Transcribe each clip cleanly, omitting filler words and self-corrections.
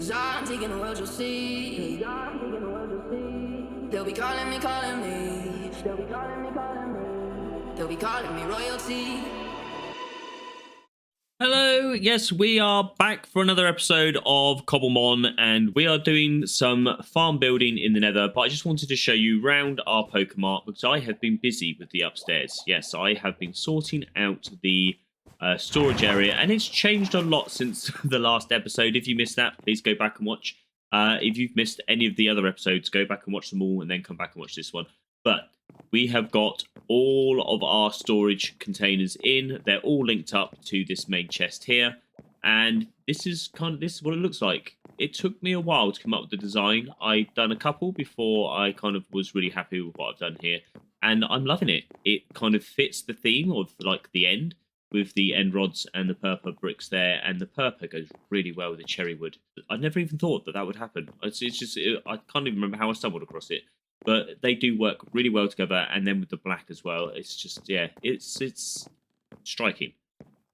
'Cause I'm taking the world, you'll see. They'll be calling me, calling me. They'll be calling me royalty. Hello, yes, we are back for another episode of Cobblemon, and we are doing some farm building in the Nether, but I just wanted to show you round our Pokemon because I have been busy with the upstairs. Yes, I have been sorting out the storage area, and it's changed a lot since the last episode. If you missed that, please go back and watch. If you've missed any of the other episodes, go back and watch them all, and then come back and watch this one. But we have got all of our storage containers in. They're all linked up to this main chest here. And this is what it looks like. It took me a while to come up with the design. I've done a couple before I kind of was really happy with what I've done here. And I'm loving it. It kind of fits the theme of like the end with the end rods and the purple bricks there. And the purple goes really well with the cherry wood. I never even thought that would happen. I can't even remember how I stumbled across it. But they do work really well together, and then with the black as well. It's just, yeah, it's striking.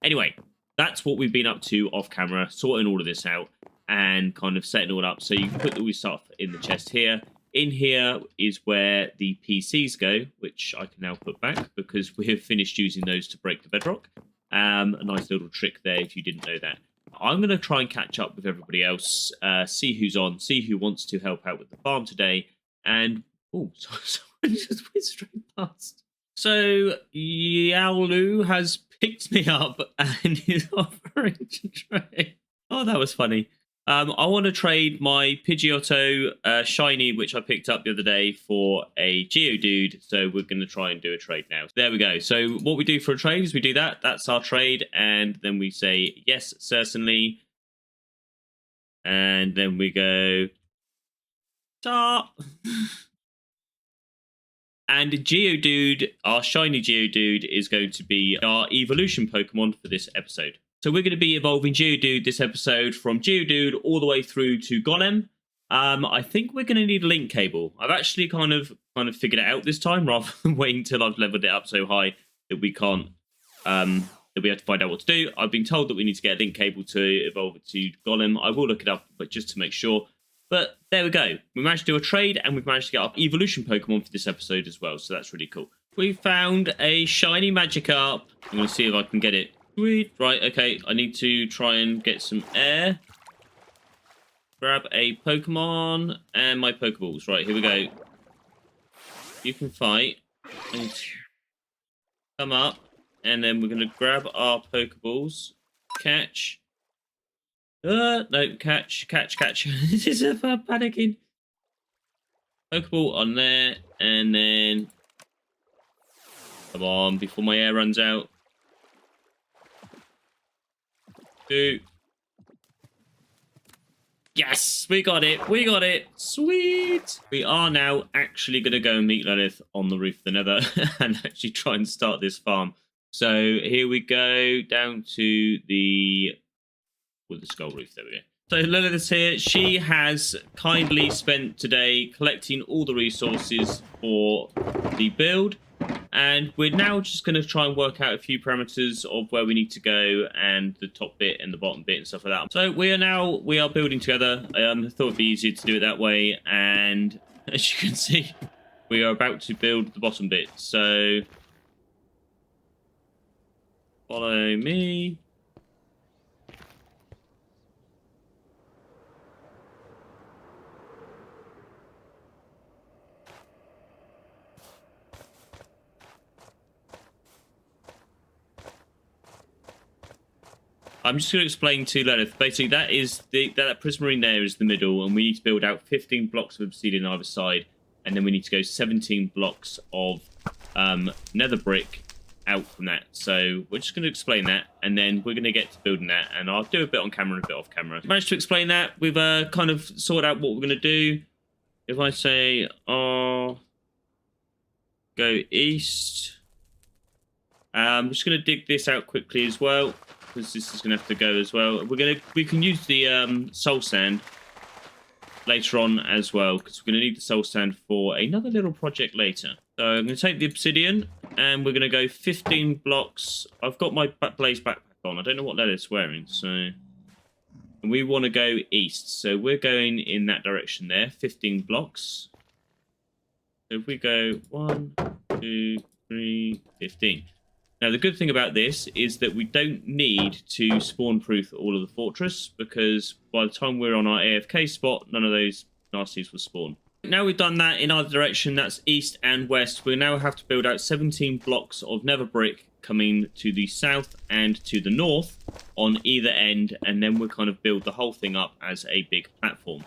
Anyway, that's what we've been up to off camera, sorting all of this out and kind of setting it all up. So you can put all your stuff in the chest here. In here is where the PCs go, which I can now put back because we have finished using those to break the bedrock. A nice little trick there if you didn't know that. I'm going to try and catch up with everybody else, see who's on, see who wants to help out with the farm today, and oh, someone just went straight past. So, Yaolu has picked me up and is offering to trade. Oh, that was funny. I want to trade my Pidgeotto shiny, which I picked up the other day, for a Geodude. So we're going to try and do a trade now. There we go. So what we do for a trade is we do that. That's our trade. And then we say, yes, certainly. And then we go, start. And Geodude, our shiny Geodude, is going to be our evolution Pokemon for this episode. So we're going to be evolving Geodude this episode from Geodude all the way through to Golem. I think we're going to need a link cable. I've actually kind of figured it out this time rather than waiting until I've leveled it up so high that we can't, that we have to find out what to do. I've been told that we need to get a link cable to evolve it to Golem. I will look it up, but just to make sure. But there we go. We managed to do a trade, and we've managed to get our evolution Pokemon for this episode as well. So that's really cool. We found a shiny Magikarp. I'm going to see if I can get it. Sweet. Right, okay. I need to try and get some air. Grab a Pokemon and my Pokeballs. Right, here we go. You can fight. And come up. And then we're going to grab our Pokeballs. Catch. No, catch. This is panicking. Pokeball on there, and then come on before my air runs out. 2. Yes, we got it. Sweet. We are now actually going to go and meet Lilith on the roof of the Nether and actually try and start this farm. So here we go down to the skull roof. There we go. So Lilith is here. She has kindly spent today collecting all the resources for the build, and we're now just going to try and work out a few parameters of where we need to go and the top bit and the bottom bit and stuff like that. So we are building together. I thought it'd be easier to do it that way, and as you can see, we are about to build the bottom bit. So follow me. I'm just going to explain to Lilith. Basically, that Prismarine there is the middle, and we need to build out 15 blocks of obsidian on either side, and then we need to go 17 blocks of nether brick out from that. So we're just going to explain that, and then we're going to get to building that, and I'll do a bit on camera and a bit off camera. Managed to explain that. We've kind of sorted out what we're going to do. If I say, go east. I'm just going to dig this out quickly as well, because this is going to have to go as well. We can use the soul sand later on as well, because we're going to need the soul sand for another little project later. So I'm going to take the obsidian, and we're going to go 15 blocks. I've got my blaze backpack on. I don't know what Lilith's wearing, so And we want to go east. So we're going in that direction there, 15 blocks. So if we go 1, 2, 3, 15. Now, the good thing about this is that we don't need to spawn-proof all of the fortress, because by the time we're on our AFK spot, none of those nasties will spawn. Now we've done that in either direction, that's east and west, we now have to build out 17 blocks of nether brick coming to the south and to the north on either end, and then we'll kind of build the whole thing up as a big platform.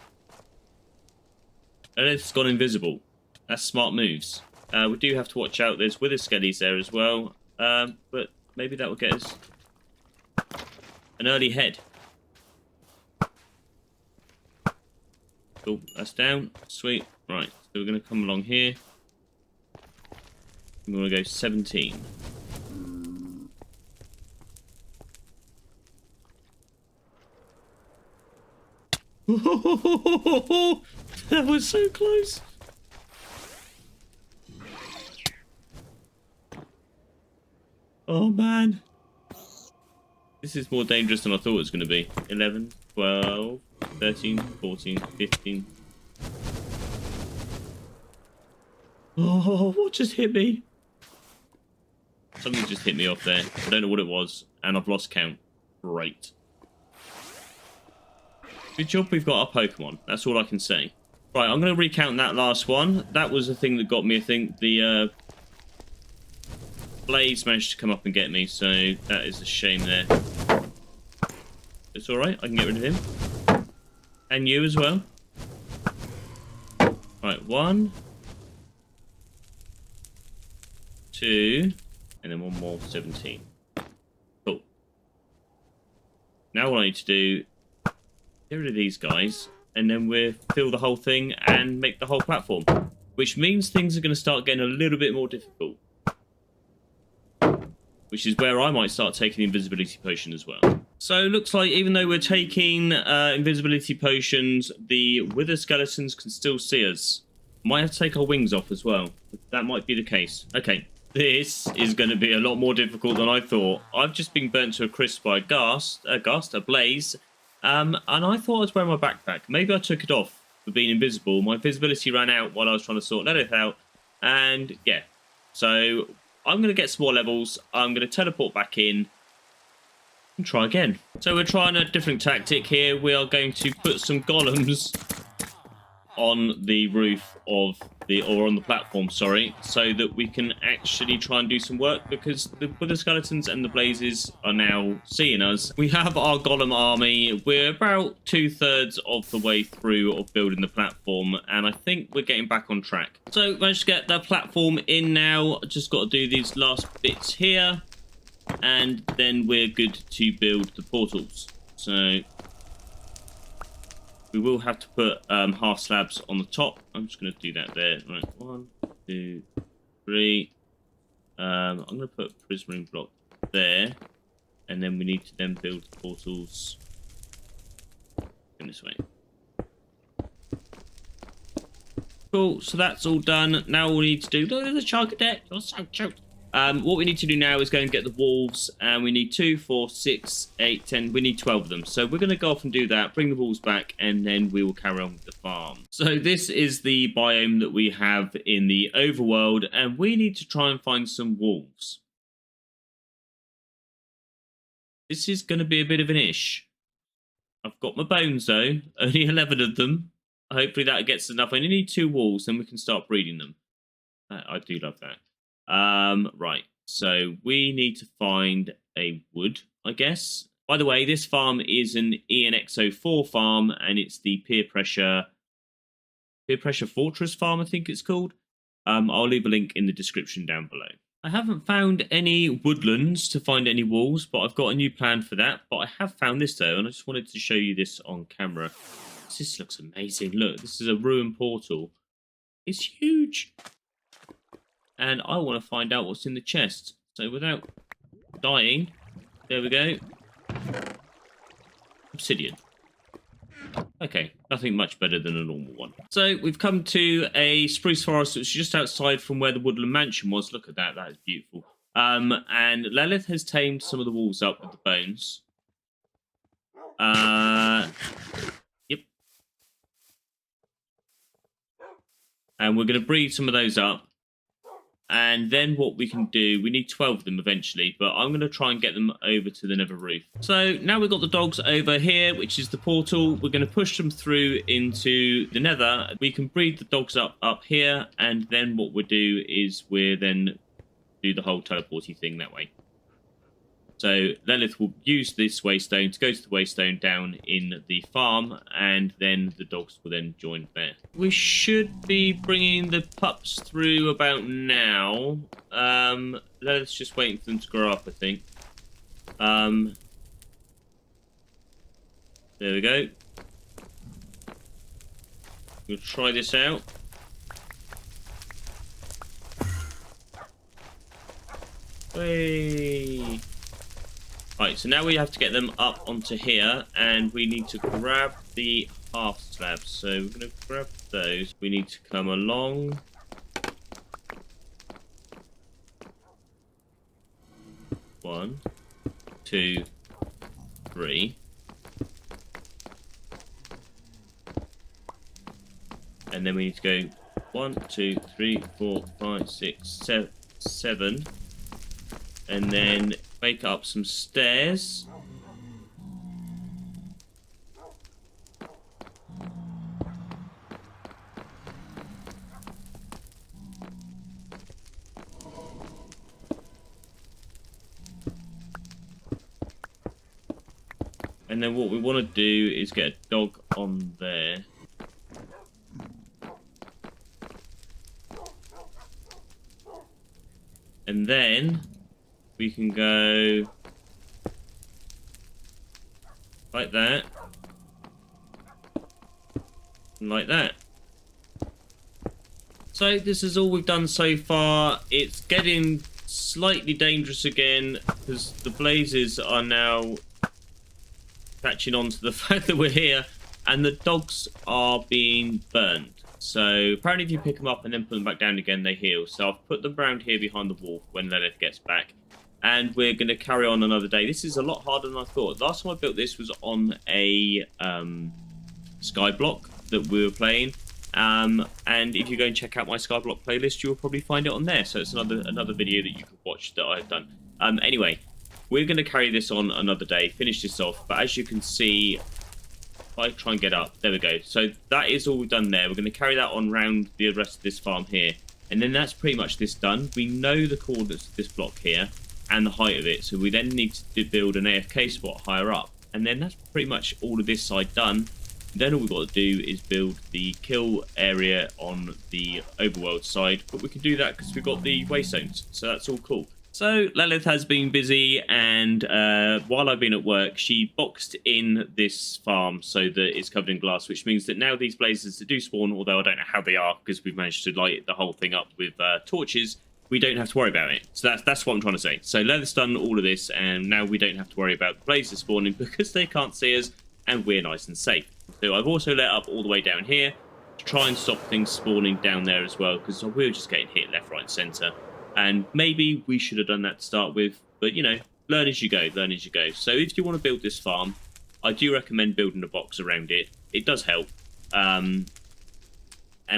And it's gone invisible. That's smart moves. We do have to watch out, there's wither skellies there as well. But maybe that will get us an early head. Cool, that's down. Sweet. Right, so we're going to come along here. We want to go 17. That was so close. Oh, man. This is more dangerous than I thought it was going to be. 11, 12, 13, 14, 15. Oh, what just hit me? Something just hit me off there. I don't know what it was, and I've lost count. Great. Good job we've got our Pokemon. That's all I can say. Right, I'm going to recount that last one. That was the thing that got me, I think. The Blaze managed to come up and get me, so that is a shame there. It's alright, I can get rid of him. And you as well. Right, 1, 2, and then one more, 17. Cool. Now what I need to do, get rid of these guys, and then we'll fill the whole thing and make the whole platform. Which means things are going to start getting a little bit more difficult. Which is where I might start taking the invisibility potion as well. So looks like even though we're taking invisibility potions, the wither skeletons can still see us. Might have to take our wings off as well. That might be the case. Okay, this is going to be a lot more difficult than I thought. I've just been burnt to a crisp by a blaze. And I thought I was wearing my backpack. Maybe I took it off for being invisible. My visibility ran out while I was trying to sort Nether out. And yeah, so I'm going to get some more levels. I'm going to teleport back in and try again. So we're trying a different tactic here. We are going to put some golems on the roof of or on the platform, sorry, so that we can actually try and do some work, because the skeletons and the blazes are now seeing us. We have our golem army. We're about 2/3 of the way through of building the platform, and I think we're getting back on track. So managed to get the platform in now. Just got to do these last bits here, and then we're good to build the portals. So we will have to put half slabs on the top. I'm just going to do that there. Right, 1, 2, 3. I'm going to put a prismarine block there. And then we need to then build the portals in this way. Cool, so that's all done. Now all we need to do... Look at the Charcadet. You're so cute. What we need to do now is go and get the wolves, and we need 2, 4, 6, 8, 10. We need 12 of them. So we're going to go off and do that, bring the wolves back, and then we will carry on with the farm. So this is the biome that we have in the overworld, and we need to try and find some wolves. This is going to be a bit of an ish. I've got my bones though, only 11 of them. Hopefully that gets enough. I only need 2 wolves, then we can start breeding them. I do love that. Right, so we need to find a wood, I guess. By the way, this farm is an ENXO4 farm, and it's the peer pressure fortress farm, I think it's called. I'll leave a link in the description down below. I haven't found any woodlands to find any walls, but I've got a new plan for that. But I have found this though, and I just wanted to show you this on camera. This looks amazing. Look, this is a ruined portal. It's huge. And I want to find out what's in the chest. So without dying, there we go. Obsidian. Okay, nothing much better than a normal one. So we've come to a spruce forest that's just outside from where the woodland mansion was. Look at that, that is beautiful. And Lilith has tamed some of the wolves up with the bones. And we're going to breed some of those up. And then what we can do, we need 12 of them eventually, but I'm going to try and get them over to the Nether roof. So now we've got the dogs over here, which is the portal. We're going to push them through into the Nether. We can breed the dogs up here, and then what we'll do is we'll then do the whole teleporty thing that way. So Lilith will use this waystone to go to the waystone down in the farm, and then the dogs will then join there. We should be bringing the pups through about now. Lilith's just waiting for them to grow up, I think. There we go. We'll try this out. Hey. Right, so now we have to get them up onto here, and we need to grab the half slabs. So we're going to grab those. We need to come along. One, two, three. And then we need to go 1, 2, 3, 4, 5, 6, 7. And then make up some stairs. And then what we want to do is get a dog on there. And then we can go like that, and like that. So this is all we've done so far. It's getting slightly dangerous again because the blazes are now catching on to the fact that we're here, and the dogs are being burned. So apparently if you pick them up and then put them back down again, they heal. So I've put them around here behind the wall when Lilith gets back. And we're going to carry on another day. This is a lot harder than I thought. Last time I built this was on a skyblock that we were playing. And if you go and check out my skyblock playlist, you will probably find it on there. So it's another video that you could watch that I've done. Anyway, we're going to carry this on another day, finish this off. But as you can see, if I try and get up, there we go. So that is all we've done there. We're going to carry that on round the rest of this farm here. And then that's pretty much this done. We know the coordinates of this block here and the height of it. So we then need to build an AFK spot higher up. And then that's pretty much all of this side done. Then all we've got to do is build the kill area on the overworld side. But we can do that because we've got the waystones. So that's all cool. So Lilith has been busy, and while I've been at work, she boxed in this farm so that it's covered in glass, which means that now these blazes that do spawn, although I don't know how they are because we've managed to light the whole thing up with torches, we don't have to worry about it. So that's what I'm trying to say. So Lilith's done all of this, and now we don't have to worry about the blazes spawning because they can't see us, and we're nice and safe. So I've also lit up all the way down here to try and stop things spawning down there as well, because we were just getting hit left, right, and centre. And maybe we should have done that to start with, but you know, learn as you go, learn as you go. So if you want to build this farm, I do recommend building a box around it. It does help, and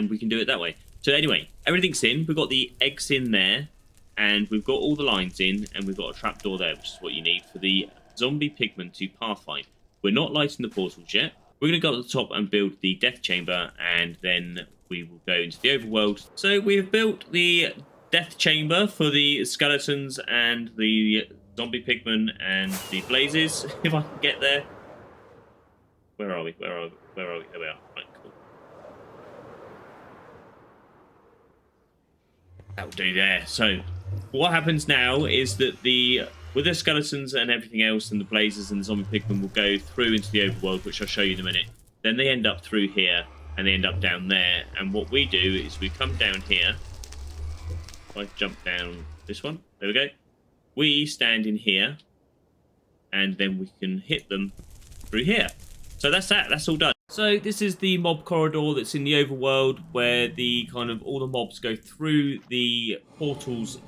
we can do it that way. So anyway, everything's in. We've got the eggs in there, and we've got all the lines in, and we've got a trapdoor there, which is what you need for the zombie pigman to pathfind. We're not lighting the portals yet. We're going to go up the top and build the death chamber, and then we will go into the overworld. So we have built the death chamber for the skeletons and the zombie pigmen and the blazes, if I can get there. Where are we? Where are we? Where are we? There we are. Right, cool. That'll do there. So what happens now is that with the skeletons and everything else and the blazes and the zombie pigmen will go through into the overworld, which I'll show you in a minute. Then they end up through here and they end up down there. And what we do is we come down here. If I jump down this one, there we go. We stand in here, and then we can hit them through here. So that's that. That's all done. So this is the mob corridor that's in the overworld, where the kind of all the mobs go through the portals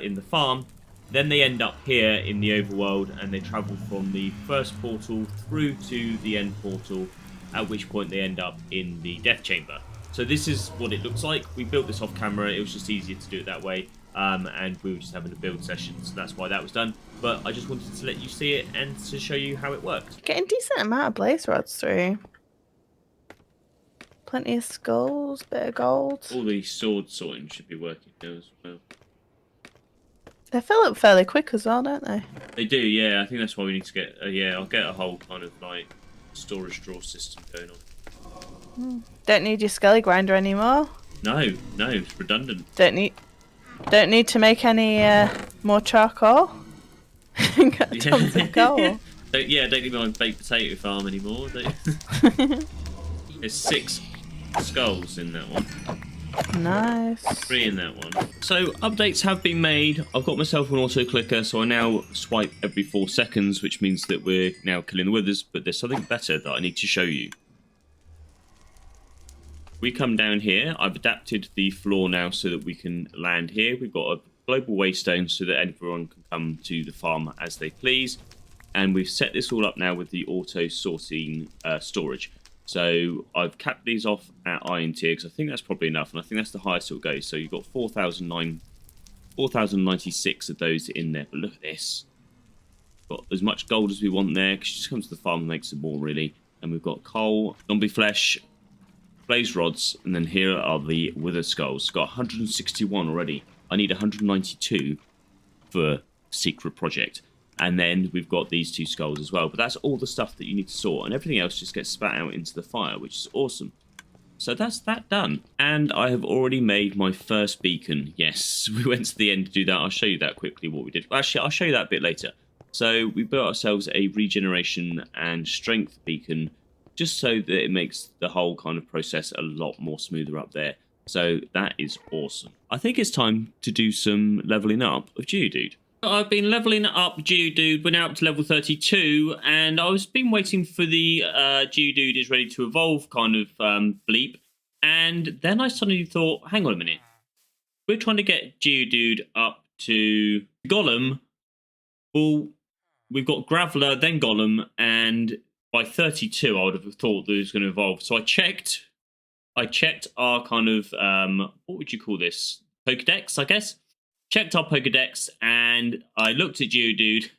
in the farm. Then they end up here in the overworld, and they travel from the first portal through to the end portal, at which point they end up in the death chamber. So this is what it looks like. We built this off camera. It was just easier to do it that way. And we were just having a build session, so that's why that was done. But I just wanted to let you see it and to show you how it worked. Getting decent amount of blaze rods through. Plenty of skulls, bit of gold. All the sword sorting should be working now as well. They fill up fairly quick as well, don't they? They do, yeah. I think that's why we need to get... yeah, I'll get a whole kind of like storage drawer system going on. Don't need your skelly grinder anymore. No, it's redundant. Don't need to make any more charcoal. Got tons of coal. Don't need my baked potato farm anymore. There's 6 skulls in that one. Nice. 3 in that one. So updates have been made. I've got myself an auto clicker, so I now swipe every 4 seconds, which means that we're now killing the withers. But there's something better that I need to show you. We come down here. I've adapted the floor now so that we can land here. We've got a global waystone so that everyone can come to the farm as they please. And we've set this all up now with the auto sorting storage. So I've capped these off at iron tier because I think that's probably enough, and I think that's the highest it'll go. So you've got 4,096 of those in there. But look at this. Got as much gold as we want there because just comes to the farm and makes some more really. And we've got coal, zombie flesh, blaze rods, and then here are the wither skulls. Got 161 already. I need 192 for secret project. And then we've got these 2 skulls as well. But that's all the stuff that you need to sort. And everything else just gets spat out into the fire, which is awesome. So that's that done. And I have already made my first beacon. Yes, we went to the end to do that. I'll show you that quickly, what we did. Actually, I'll show you that a bit later. So we built ourselves a regeneration and strength beacon, just so that it makes the whole kind of process a lot more smoother up there. So that is awesome. I think it's time to do some leveling up of Geodude. I've been leveling up Geodude. We're now up to level 32, and I was been waiting for the Geodude is ready to evolve kind of bleep. And then I suddenly thought, hang on a minute. We're trying to get Geodude up to Golem. Well, we've got Graveler, then Golem, and by 32, I would have thought that it was going to evolve. So I checked our kind of, what would you call this? Pokedex, I guess? Checked our Pokedex, and I looked at Geodude.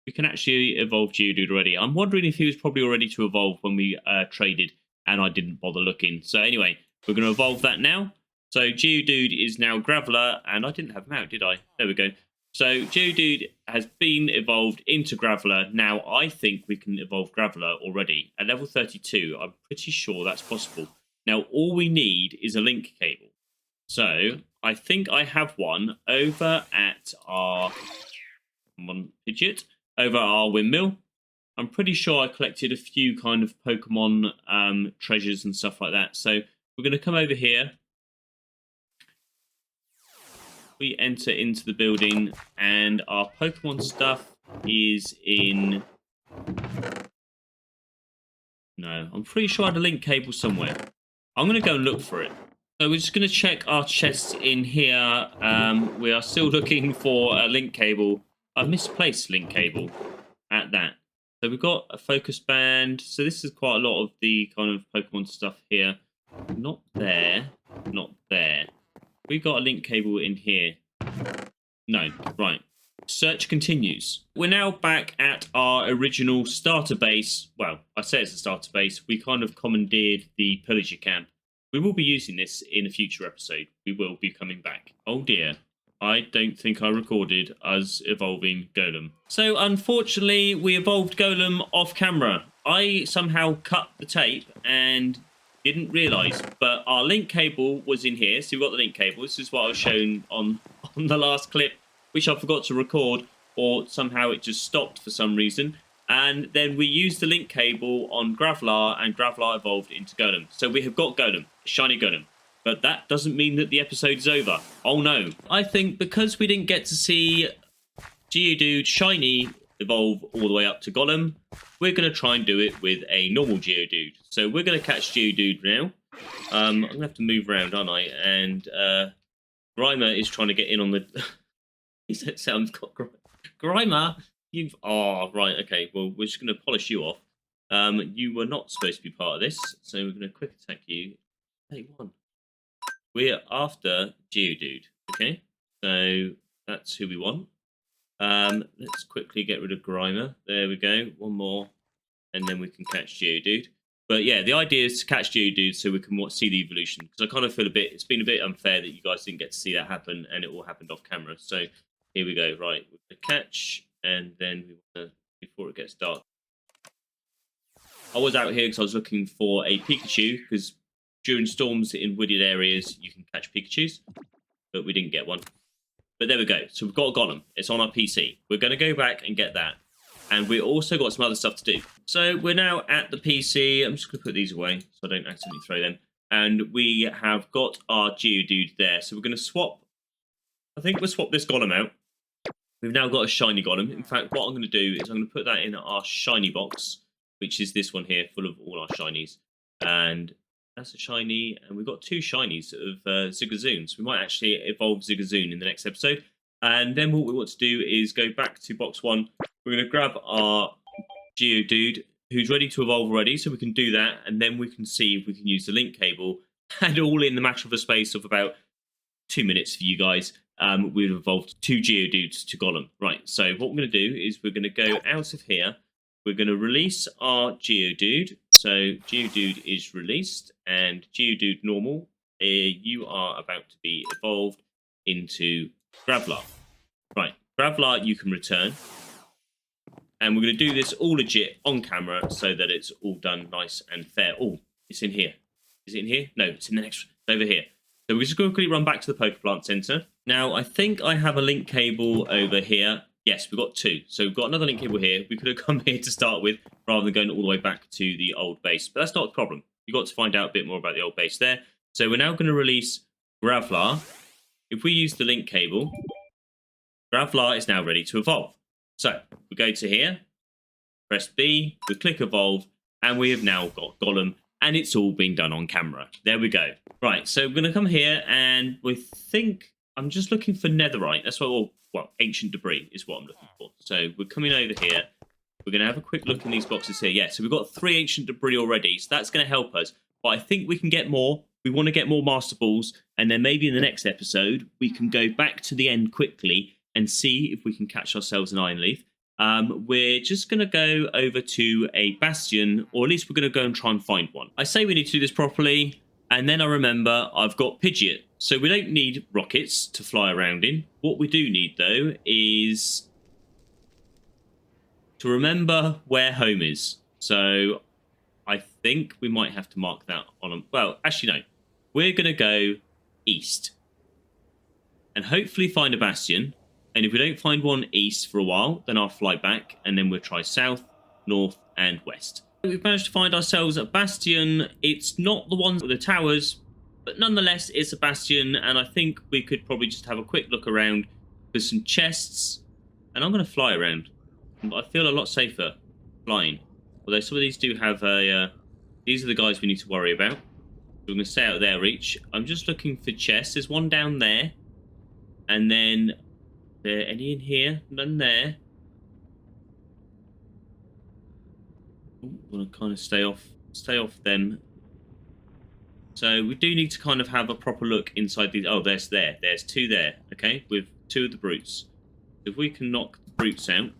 We can actually evolve Geodude already. I'm wondering if he was probably already to evolve when we traded, and I didn't bother looking. So anyway, we're going to evolve that now. So Geodude is now Graveler, and I didn't have him out, did I? There we go. So Geodude has been evolved into Graveler. Now I think we can evolve Graveler already. At level 32, I'm pretty sure that's possible. Now all we need is a link cable. So I think I have one over at our Pidgeot, over at our windmill. I'm pretty sure I collected a few kind of Pokemon treasures and stuff like that. So we're going to come over here. We enter into the building, and our Pokemon stuff is in... No, I'm pretty sure I had a link cable somewhere. I'm going to go and look for it. So we're just going to check our chests in here. We are still looking for a link cable. I misplaced link cable at that. So we've got a focus band. So this is quite a lot of the kind of Pokemon stuff here. Not there. Not there. We've got a link cable in here. No, right. Search continues. We're now back at our original starter base. Well, I say it's a starter base. We kind of commandeered the pillager camp. We will be using this in a future episode. We will be coming back. Oh dear. I don't think I recorded us evolving Golem. So unfortunately, we evolved Golem off camera. I somehow cut the tape and didn't realise, but our link cable was in here. So we've got the link cable. This is what I was shown on the last clip, which I forgot to record, or somehow it just stopped for some reason. And then we used the link cable on Graveler, and Graveler evolved into Golem. So we have got Golem, shiny Golem. But that doesn't mean that the episode is over. Oh no. I think because we didn't get to see Geodude shiny evolve all the way up to Golem, we're going to try and do it with a normal Geodude. So we're going to catch Geodude now. I'm going to have to move around, aren't I? And Grimer is trying to get in on the... He sounds got Grimer, you've... Oh, right, okay. Well, we're just going to polish you off. You were not supposed to be part of this, so we're going to quick attack you. 31. We're after Geodude. Okay, so that's who we want. Let's quickly get rid of Grimer. There we go. One more, and then we can catch Geodude. But yeah, the idea is to catch Geodude so we can see the evolution. Because I kind of feel it's been a bit unfair that you guys didn't get to see that happen, and it all happened off camera. So here we go. Right, we're gonna catch, and then we want to, before it gets dark. I was out here because I was looking for a Pikachu, because during storms in wooded areas you can catch Pikachus, but we didn't get one. But there we go. So we've got a Golem. It's on our PC. We're going to go back and get that. And we also got some other stuff to do. So we're now at the PC. I'm just going to put these away so I don't accidentally throw them. And we have got our Geodude there. So we're going to swap. I think we'll swap this Golem out. We've now got a shiny Golem. In fact, what I'm going to do is I'm going to put that in our shiny box, which is this one here, full of all our shinies. And that's a shiny, and we've got 2 shinies of Zigzagoons. We might actually evolve Zigzagoon in the next episode. And then what we want to do is go back to box 1. We're going to grab our Geodude, who's ready to evolve already, so we can do that. And then we can see if we can use the link cable. And all in the matter of a space of about 2 minutes for you guys, we've evolved 2 Geodudes to Golem. Right, so what we're going to do is we're going to go out of here. We're going to release our Geodude. So Geodude is released, and Geodude normal, you are about to be evolved into Graveler. Right, Graveler you can return. And we're going to do this all legit on camera so that it's all done nice and fair. Oh, it's in here. Is it in here? No, it's in the next, it's over here. So we're just going to quickly run back to the Pokeplant Center. Now, I think I have a link cable over here. Yes, we've got 2. So we've got another link cable here. We could have come here to start with rather than going all the way back to the old base. But that's not a problem. You've got to find out a bit more about the old base there. So we're now going to release Graveler. If we use the link cable, Graveler is now ready to evolve. So we go to here, press B, we click evolve, and we have now got Golem. And it's all been done on camera. There we go. Right, so we're going to come here and we think... I'm just looking for netherite. That's what... Well, ancient debris is what I'm looking for. So we're coming over here. We're going to have a quick look in these boxes here. Yeah, so we've got 3 ancient debris already. So that's going to help us. But I think we can get more. We want to get more Master Balls. And then maybe in the next episode, we can go back to the end quickly and see if we can catch ourselves an Iron Leaf. We're just going to go over to a Bastion, or at least we're going to go and try and find one. I say we need to do this properly, and then I remember I've got Pidgeot. So we don't need rockets to fly around in. What we do need, though, is to remember where home is. So I think we might have to mark that on them. Well, actually, no. We're going to go east and hopefully find a Bastion. And if we don't find one east for a while, then I'll fly back, and then we'll try south, north, and west. We've managed to find ourselves a Bastion. It's not the one with the towers, but nonetheless, it's a Bastion, and I think we could probably just have a quick look around for some chests. And I'm going to fly around. I feel a lot safer flying. Although some of these do have a... these are the guys we need to worry about. We're going to stay out of their reach. I'm just looking for chests. There's one down there. And then... there any in here? None there. I'm going to kind of stay off them. So we do need to kind of have a proper look inside these. Oh, there's 2 there. Okay, with 2 of the brutes. If we can knock the brutes out.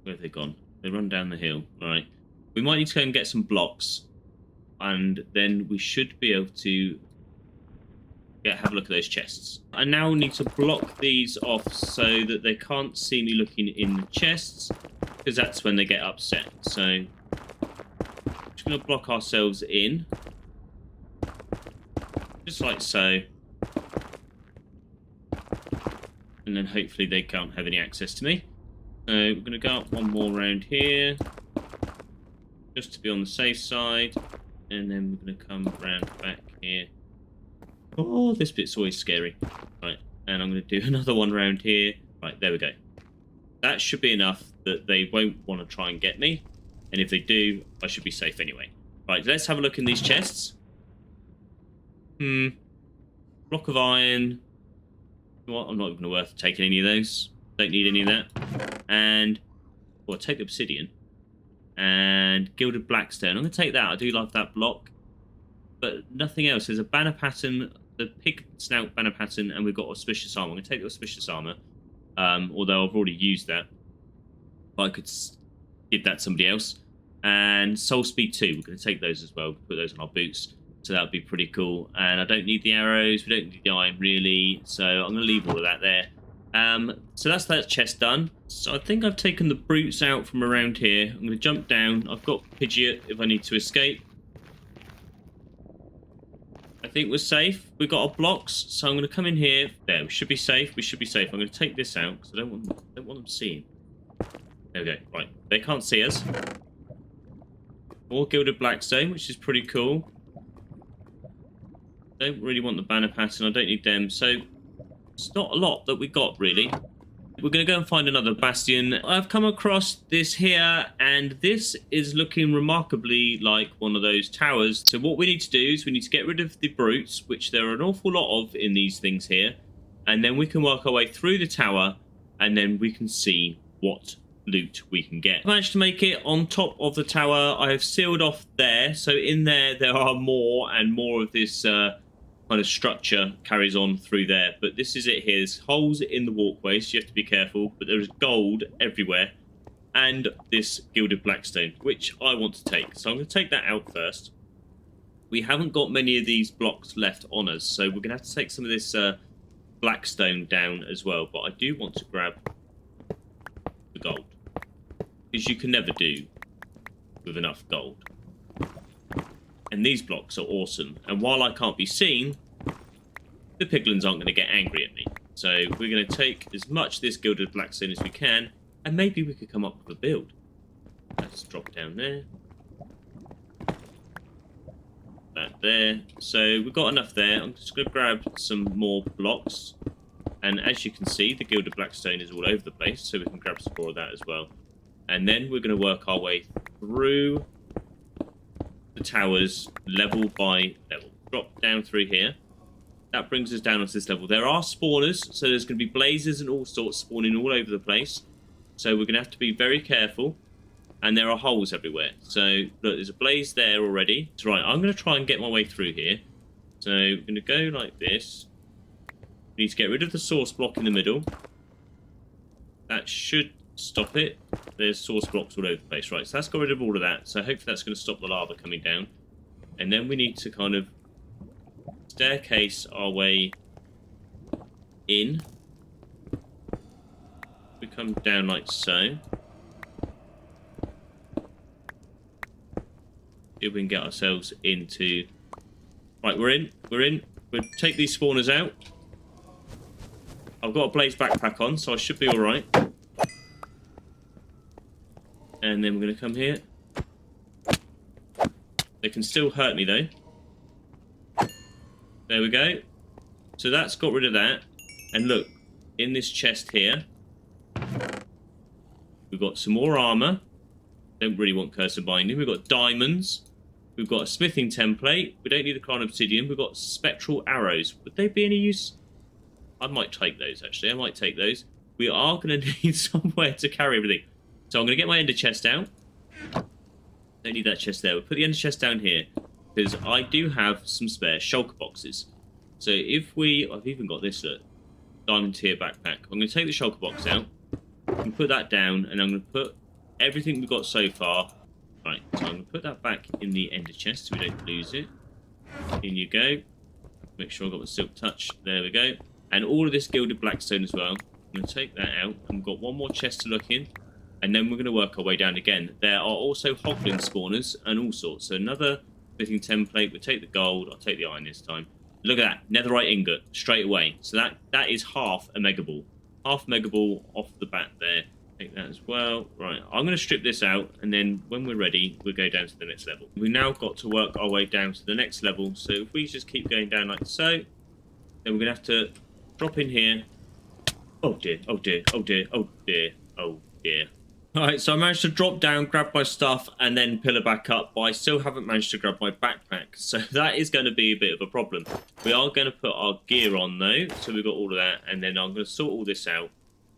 Where have they gone? They run down the hill. All right. We might need to go and get some blocks, and then we should be able to have a look at those chests. I now need to block these off so that they can't see me looking in the chests, because that's when they get upset. So I'm just going to block ourselves in, just like so, and then hopefully they can't have any access to me. So we're going to go up one more round here, just to be on the safe side, and then we're going to come round back here. Oh, this bit's always scary. Right, and I'm going to do another one around here. Right, there we go. That should be enough that they won't want to try and get me. And if they do, I should be safe anyway. Right, let's have a look in these chests. Block of iron. You know what? I'm not even worth taking any of those. Don't need any of that. And... well, take the obsidian. and Gilded Blackstone. I'm going to take that. I do like that block. But nothing else. There's a banner pattern, the pig snout banner pattern, and we've got auspicious armor. I'm going to take the auspicious armor, although I've already used that. But I could give that to somebody else. And Soul Speed 2, we're going to take those as well. Put those on our boots. So that would be pretty cool. And I don't need the arrows. We don't need the iron, really. So I'm going to leave all of that there. So that's that chest done. So I think I've taken the brutes out from around here. I'm going to jump down. I've got Pidgeot if I need to escape. I think we're safe. We've got our blocks, so I'm going to come in here. There, we should be safe. We should be safe. I'm going to take this out because I don't want them seeing. There we go. Right, they can't see us. More Gilded Blackstone, which is pretty cool. Don't really want the banner pattern. I don't need them. So it's not a lot that we got, really. We're going to go and find another bastion. I've come across this here, and this is looking remarkably like one of those towers. So what we need to do is we need to get rid of the brutes, which there are an awful lot of in these things here. And then we can work our way through the tower, and then we can see what loot we can get. I managed to make it on top of the tower. I have sealed off there. So in there are more and more of this kind of structure carries on through there, but this is it here. There's holes in the walkway, so you have to be careful, but there is gold everywhere, and this Gilded Blackstone, which I want to take. So I'm going to take that out first. We haven't got many of these blocks left on us, so we're going to have to take some of this Blackstone down as well, but I do want to grab the gold, because you can never do with enough gold. And these blocks are awesome. And while I can't be seen, the piglins aren't going to get angry at me. So we're going to take as much of this Gilded Blackstone as we can, and maybe we could come up with a build. Let's drop down there. That there. So we've got enough there. I'm just going to grab some more blocks. And as you can see, the Gilded Blackstone is all over the place, so we can grab some more of that as well. And then we're going to work our way through the towers level by level. Drop down through here. That brings us down onto this level. There are spawners, so there's going to be blazes and all sorts spawning all over the place. So we're going to have to be very careful. And there are holes everywhere. So look, there's a blaze there already. So right, I'm going to try and get my way through here. So we're going to go like this. We need to get rid of the source block in the middle. That should stop it. There's source blocks all over the place. Right, so let's get rid of all of that. So hopefully that's going to stop the lava coming down. And then we need to kind of staircase our way in. We come down like so. See if we can get ourselves into... Right, we're in. We'll take these spawners out. I've got a blaze backpack on, so I should be alright. And then we're going to come here. They can still hurt me, though. There we go. So that's got rid of that. And look, in this chest here, we've got some more armor. Don't really want cursor binding. We've got diamonds. We've got a smithing template. We don't need the crown obsidian. We've got spectral arrows. Would they be any use? I might take those, actually. I might take those. We are going to need somewhere to carry everything. So I'm going to get my ender chest out. Don't need that chest there. We'll put the ender chest down here, because I do have some spare shulker boxes. So if we... I've even got this diamond tier backpack. I'm going to take the shulker box out. And put that down, and I'm going to put everything we've got so far. Right, so I'm going to put that back in the ender chest so we don't lose it. In you go. Make sure I've got the silk touch. There we go. And all of this Gilded Blackstone as well. I'm going to take that out. And we've got one more chest to look in. And then we're going to work our way down again. There are also hoglin spawners and all sorts. So another smithing template. We'll take the gold. I'll take the iron this time. Look at that. Netherite ingot straight away. So that is half a mega ball. Half mega ball off the bat there. Take that as well. Right, I'm going to strip this out, and then when we're ready, we'll go down to the next level. We've now got to work our way down to the next level. So if we just keep going down like so, then we're going to have to drop in here. Oh dear, oh dear, oh dear, oh dear, oh dear. Alright, so I managed to drop down, grab my stuff, and then pillar back up, but I still haven't managed to grab my backpack. So that is going to be a bit of a problem. We are going to put our gear on though, so we've got all of that, and then I'm going to sort all this out,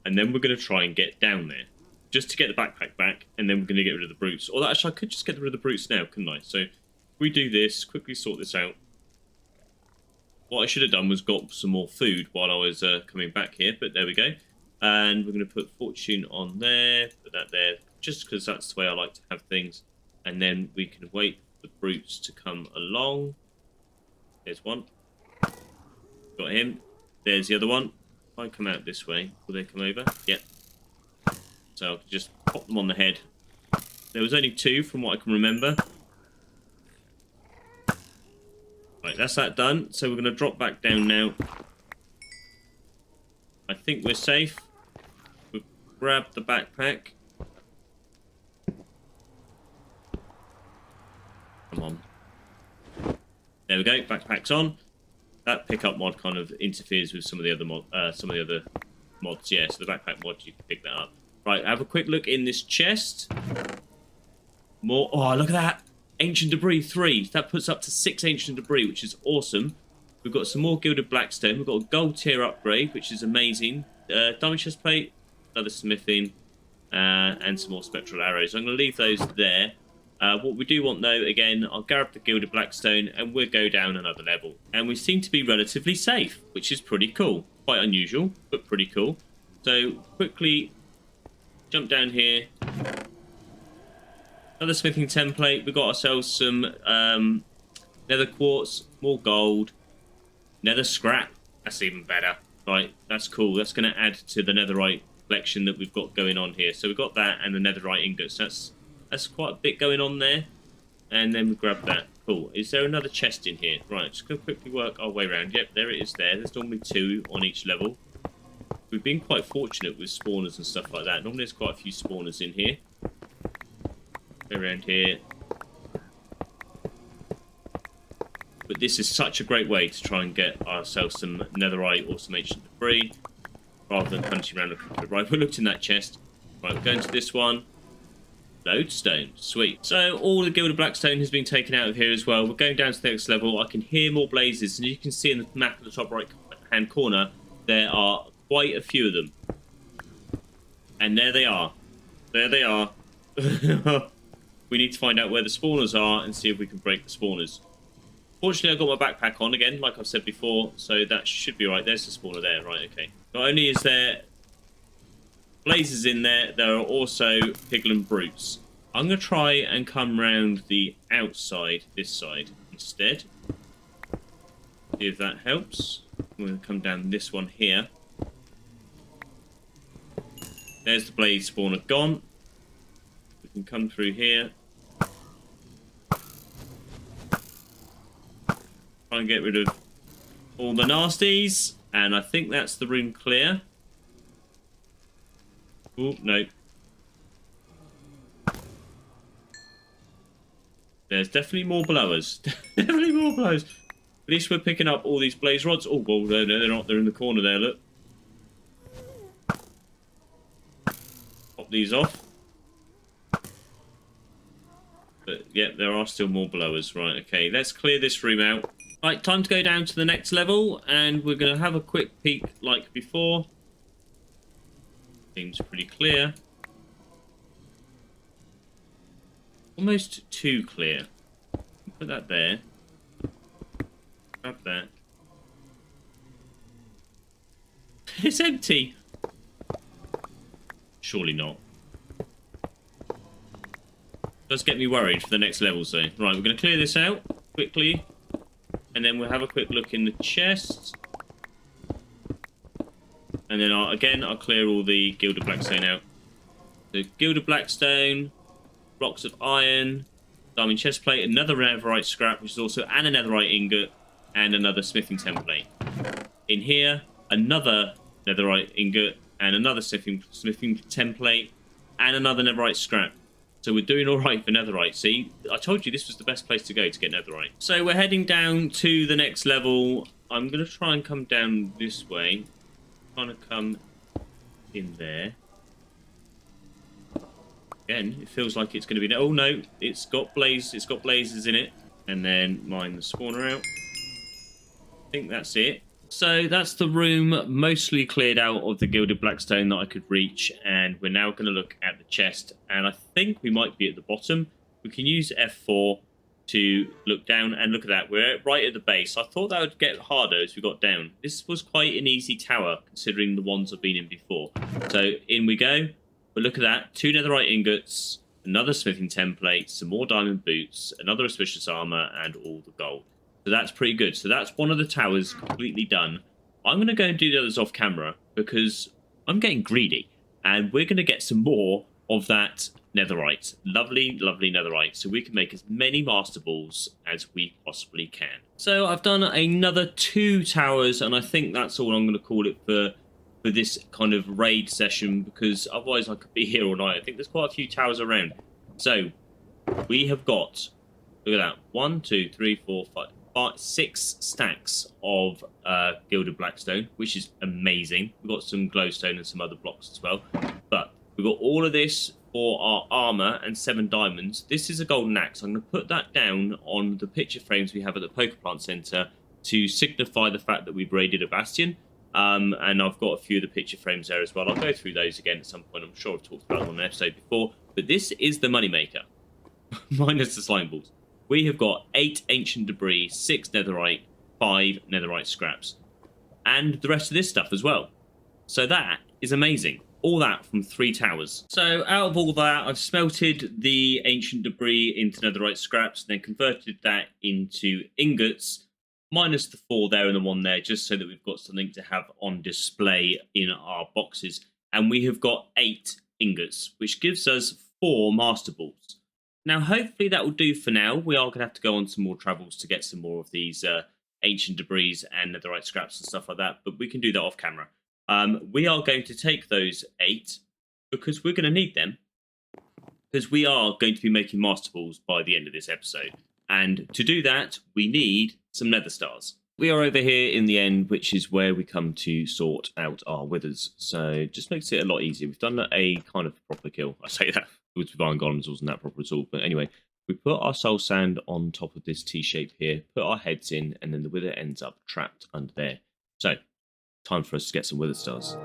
and then we're going to try and get down there. just to get the backpack back, and then we're going to get rid of the brutes. Or actually, I could just get rid of the brutes now, couldn't I? So we do this, quickly sort this out. What I should have done was got some more food while I was coming back here, but there we go. And we're going to put fortune on there, put that there, just because that's the way I like to have things. And then we can wait for the brutes to come along. There's one. Got him. There's the other one. If I come out this way, will they come over? Yep. So I'll just pop them on the head. There was only 2 from what I can remember. Right, that's that done. So we're going to drop back down now. I think we're safe. We'll grab the backpack. Come on. There we go. Backpack's on. That pickup mod kind of interferes with some of the other mods. Yeah, so the backpack mod, you can pick that up. Right, have a quick look in this chest. More. Oh, look at that. Ancient Debris 3. That puts up to 6 Ancient Debris, which is awesome. We've got some more Gilded Blackstone. We've got a gold tier upgrade, which is amazing. Diamond chest plate, another smithing, and some more spectral arrows. I'm going to leave those there. What we do want, though, again, I'll grab the Gilded Blackstone, and we'll go down another level. And we seem to be relatively safe, which is pretty cool. Quite unusual, but pretty cool. So, quickly jump down here. Another smithing template. We've got ourselves some nether quartz, more gold, nether scrap. That's even better. Right, that's cool. That's going to add to the netherite collection that we've got going on here. So we've got that and the netherite ingots. That's quite a bit going on there. And then we grab that. Cool. Is there another chest in here? Right, just going to quickly work our way around. Yep, there it is there. There's normally 2 on each level. We've been quite fortunate with spawners and stuff like that. Normally there's quite a few spawners in here. Around here. But this is such a great way to try and get ourselves some netherite or some ancient debris rather than hunting around looking for it. Right, we looked in that chest. Right, we're going to this one. Lodestone. Sweet. So all the Gilded Blackstone has been taken out of here as well. We're going down to the next level. I can hear more blazes, and you can see in the map at the top right hand corner there are quite a few of them. And there they are. There they are. We need to find out where the spawners are and see if we can break the spawners. Fortunately, I've got my backpack on again, like I've said before, so that should be right. There's the spawner there. Right, okay. Not only is there blazes in there, there are also piglin brutes. I'm going to try and come round the outside, this side, instead. See if that helps. I'm going to come down this one here. There's the blaze spawner gone. We can come through here. Try and get rid of all the nasties. And I think that's the room clear. Oh, no. There's definitely more below us. Definitely more below us. At least we're picking up all these blaze rods. Oh, well, no, they're not. They're in the corner there, look. Pop these off. But, yeah, there are still more below us. Right, okay. Let's clear this room out. Right, time to go down to the next level. And we're going to have a quick peek like before. Seems pretty clear. Almost too clear. Put that there. Grab that. It's empty. Surely not. Does get me worried for the next level, so. Right, we're going to clear this out quickly. And then we'll have a quick look in the chest. And then, I'll clear all the Gilded Blackstone out. The Gilded Blackstone, blocks of iron, diamond chestplate, another netherite scrap, which is also and a netherite ingot, and another smithing template. In here, another netherite ingot, and another smithing template, and another netherite scrap. So we're doing all right for netherite. See, I told you this was the best place to go to get netherite. So we're heading down to the next level. I'm going to try and come down this way. Trying to come in there. Again, it feels like it's going to be... Oh, no. It's got blazes in it. And then mine the spawner out. I think that's it. So that's the room mostly cleared out of the gilded blackstone that I could reach, and we're now going to look at the chest, and I think we might be at the bottom. We can use F4 to look down, and look at that, we're right at the base. I thought that would get harder as we got down. This was quite an easy tower considering the ones I've been in before. So in we go, but look at that, 2 netherite ingots, another smithing template, some more diamond boots, another auspicious armor, and all the gold. So that's pretty good. So that's one of the towers completely done. I'm going to go and do the others off camera because I'm getting greedy. And we're going to get some more of that netherite. Lovely, lovely netherite. So we can make as many master balls as we possibly can. So I've done another 2 towers, and I think that's all I'm going to call it for this kind of raid session, because otherwise I could be here all night. I think there's quite a few towers around. So we have got, look at that, 1, 2, 3, 4, 5, 6 stacks of gilded blackstone, which is amazing. We've got some glowstone and some other blocks as well, but we've got all of this for our armor and 7 diamonds. This is a golden axe. I'm going to put that down on the picture frames we have at the Pokeplant Center to signify the fact that we've raided a bastion. And I've got a few of the picture frames there as well. I'll go through those again at some point. I'm sure I've talked about them on an episode before, but this is the moneymaker minus the slime balls. We have got 8 ancient debris, 6 netherite, 5 netherite scraps, and the rest of this stuff as well. So that is amazing. All that from 3 towers. So out of all that, I've smelted the ancient debris into netherite scraps, and then converted that into ingots, minus the 4 there and the 1 there, just so that we've got something to have on display in our boxes. And we have got 8 ingots, which gives us 4 master balls. Now, hopefully that will do for now. We are going to have to go on some more travels to get some more of these ancient debris and netherite scraps and stuff like that, but we can do that off camera. We are going to take those 8 because we're going to need them, because we are going to be making master balls by the end of this episode. And to do that, we need some nether stars. We are over here in the end, which is where we come to sort out our withers. So it just makes it a lot easier. We've done a kind of proper kill. I say that with Divine Golems wasn't that proper at all. But anyway, we put our soul sand on top of this T-shape here, put our heads in, and then the wither ends up trapped under there. So time for us to get some wither stars.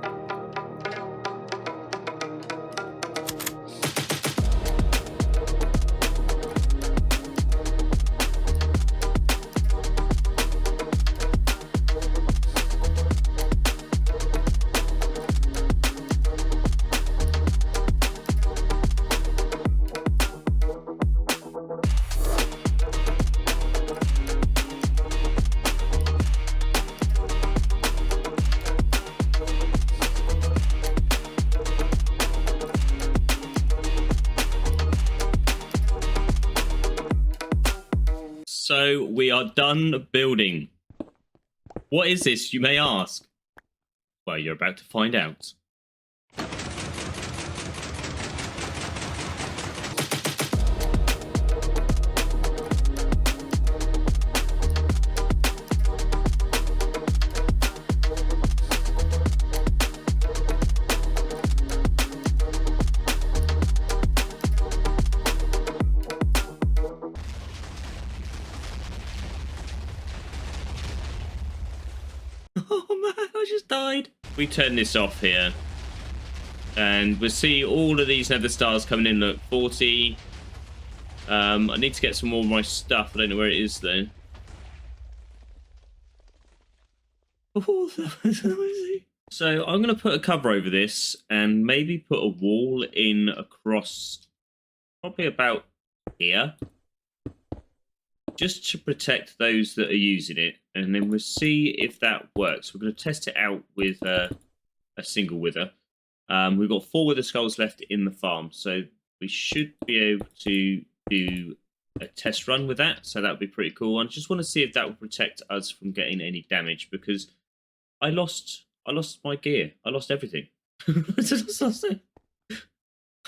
So we are done building. What is this, you may ask? Well, you're about to find out. Oh man, I just died. We turn this off here, and we'll see all of these nether stars coming in. Look, 40. I need to get some more of my stuff. I don't know where it is though. Oh, that was noisy. So I'm going to put a cover over this, and maybe put a wall in across, probably about here, just to protect those that are using it, and then we'll see if that works. We're going to test it out with a single wither. We've got 4 wither skulls left in the farm, so we should be able to do a test run with that, so that would be pretty cool. I just want to see if that will protect us from getting any damage, because I lost my gear. I lost everything. I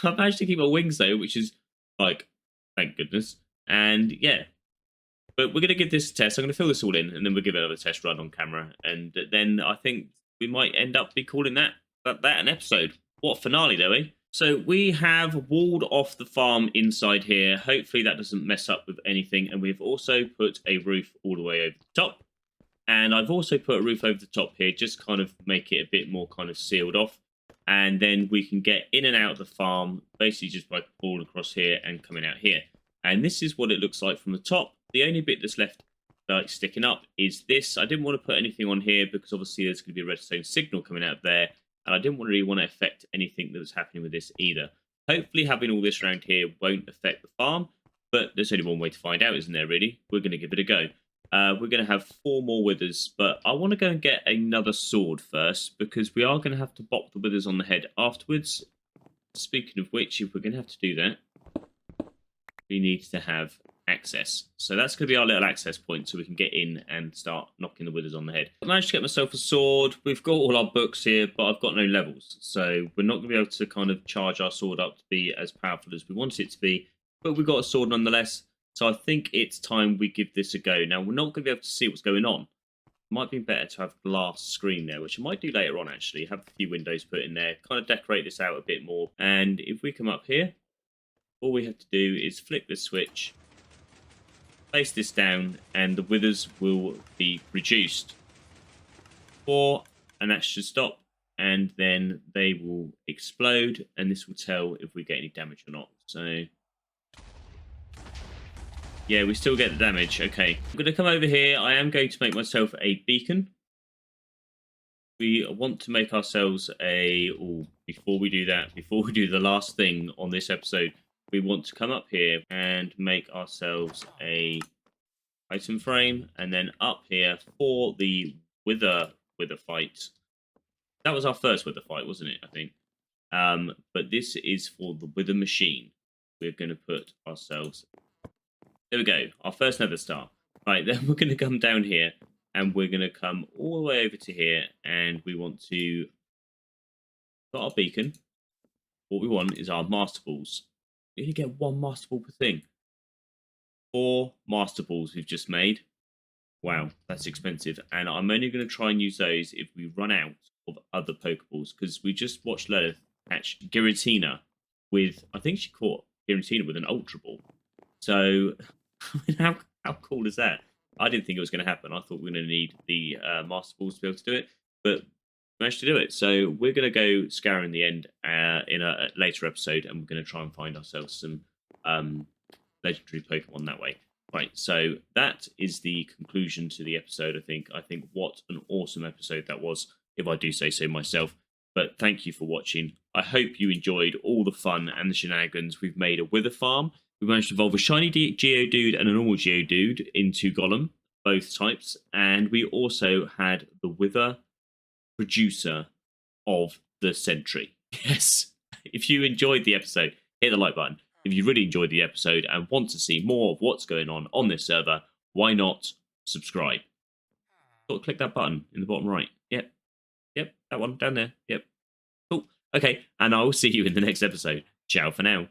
managed to keep my wings though, which is like, thank goodness. And yeah. But we're going to give this a test. I'm going to fill this all in, and then we'll give it another test run on camera. And then I think we might end up be calling that an episode. What a finale, though, eh? So we have walled off the farm inside here. Hopefully that doesn't mess up with anything. And we've also put a roof all the way over the top. And I've also put a roof over the top here, just kind of make it a bit more kind of sealed off. And then we can get in and out of the farm, basically just by crawling across here and coming out here. And this is what it looks like from the top. The only bit that's left like sticking up is this. I didn't want to put anything on here because obviously there's going to be a redstone signal coming out of there. And I didn't really want to affect anything that was happening with this either. Hopefully having all this around here won't affect the farm. But there's only one way to find out, isn't there, really? We're going to give it a go. We're going to have 4 more withers, but I want to go and get another sword first because we are going to have to bop the withers on the head afterwards. Speaking of which, if we're going to have to do that, we need to have access. So that's going to be our little access point so we can get in and start knocking the withers on the head. I managed to get myself a sword. We've got all our books here, but I've got no levels. So we're not going to be able to kind of charge our sword up to be as powerful as we want it to be. But we've got a sword nonetheless. So I think it's time we give this a go. Now, we're not going to be able to see what's going on. It might be better to have a glass screen there, which I might do later on, actually. Have a few windows put in there. Kind of decorate this out a bit more. And if we come up here, all we have to do is flick the switch, place this down, and the withers will be reduced. 4, and that should stop. And then they will explode, and this will tell if we get any damage or not. So yeah, we still get the damage. Okay, I'm going to come over here. I am going to make myself a beacon. We want to make ourselves a... Oh, before we do that, before we do the last thing on this episode, we want to come up here and make ourselves a item frame. And then up here for the wither fight. That was our first wither fight, wasn't it, I think? But this is for the wither machine. We're going to put ourselves... There we go, our first nether star. Right, then we're going to come down here, and we're going to come all the way over to here, and we want to... Got our beacon. What we want is our master balls. We only get 1 master ball per thing. 4 master balls we've just made. Wow, that's expensive. And I'm only going to try and use those if we run out of other Pokeballs, because we just watched Lilith catch Giratina with... I think she caught Giratina with an Ultra Ball. So, how cool is that? I didn't think it was going to happen. I thought we were going to need the Master Balls to be able to do it, but we managed to do it. So, we're going to go scouring the end in a later episode, and we're going to try and find ourselves some legendary Pokemon that way. Right, so that is the conclusion to the episode, I think. I think what an awesome episode that was, if I do say so myself. But thank you for watching. I hope you enjoyed all the fun and the shenanigans. We've made a wither farm. We managed to evolve a shiny Geodude and a normal Geodude into Golem, both types. And we also had the wither producer of the century. Yes. If you enjoyed the episode, hit the like button. If you really enjoyed the episode and want to see more of what's going on this server, why not subscribe? Got to click that button in the bottom right. Yep. Yep, that one down there. Yep. Cool. Okay, and I will see you in the next episode. Ciao for now.